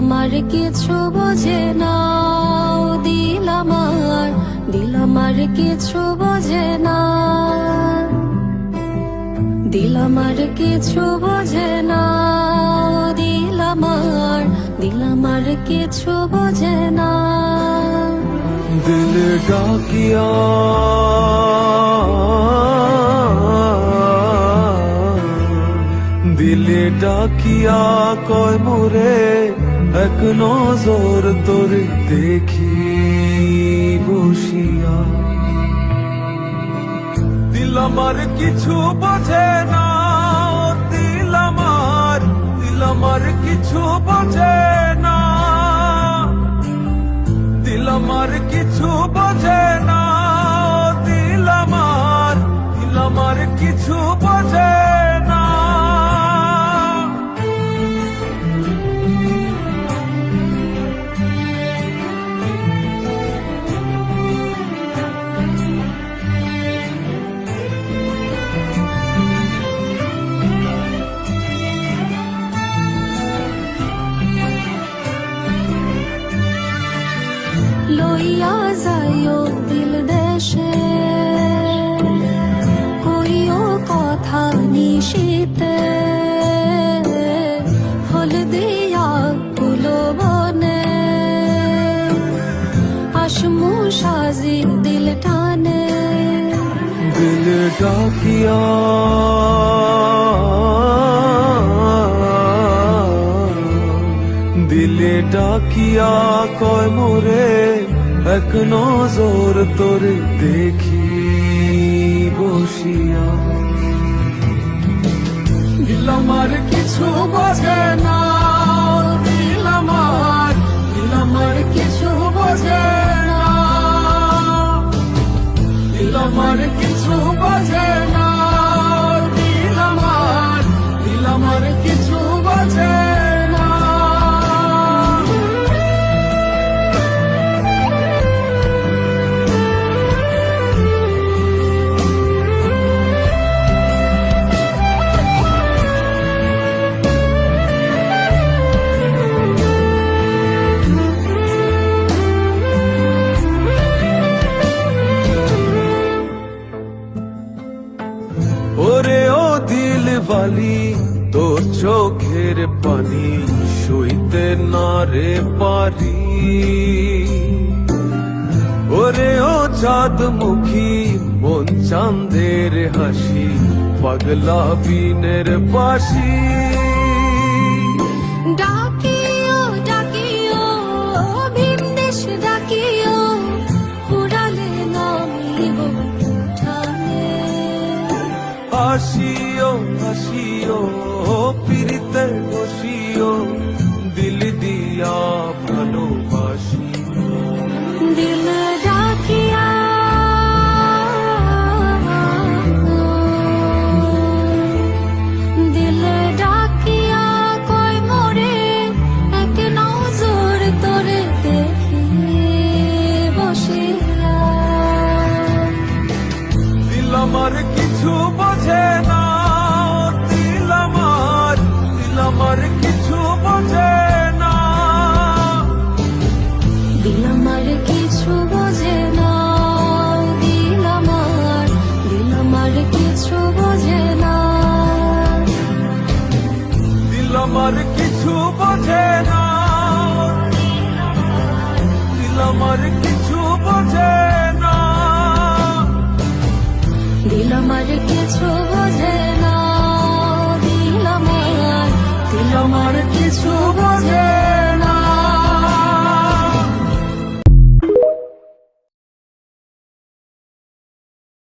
আমার কিছু বোঝে না, দিল আমার কিছু বোঝে না, দিল আমার কিছু বোঝে না, দিল আমার কিছু বোঝে না। দিল ডাকিয়া দিলে ডাকিয়া কয় মোরে এক নজর তোরে দেখি বসিয়া। দিল আমার কিছু বোঝে না, দিল আমার কিছু বোঝে না, দিল আমার কিছু বোঝে না, দিল আমার কিছু বোঝে না। লইয়া যাইও দিল দেশে, কইও কথা নিশীতে, ফুল দিয়া ফুলো বনে, আসমু সাজি দিল টানে। দিল ডাকিয়া দিলে ডাকিয়া কয় মোরে এক নজর তোরে দেখি বসিয়া। দিল আমার কিছু বোঝে না, দিল আমার কিছু বোঝে না, দিল আমার কিছু বোঝে না, দিল আমার কিছু বোঝে না। ওরে ও দিল বালি, তোর চোখের পানি সইতে না রে পারি। ওরে ও চাঁদ মুখী মন চাঁদের হাসি, পাগলা বিনের বাসি। ডাকিও ডাকিও ভিনদেশ ডাকিও, উড়ালে নামিব উঠানে। আসিও আসিও পিরিতে বসিও, দিল দিয়া ভালোবাসি। দিল ডাকিয়া দিল ডাকিয়া কয় মোরে এক নজর তোরে দেখি বসিয়া। দিল আমার কিছু বোঝে না, দিল আমার কিছু বোঝে না, দিল আমার কিছু বোঝে না, দিল আমার কিছু বোঝে না, দিল আমার কিছু বোঝে না, দিল আমার কিছু বোঝে না, দিল আমার কিছু বোঝে না, দিল আমার কিছু বোঝে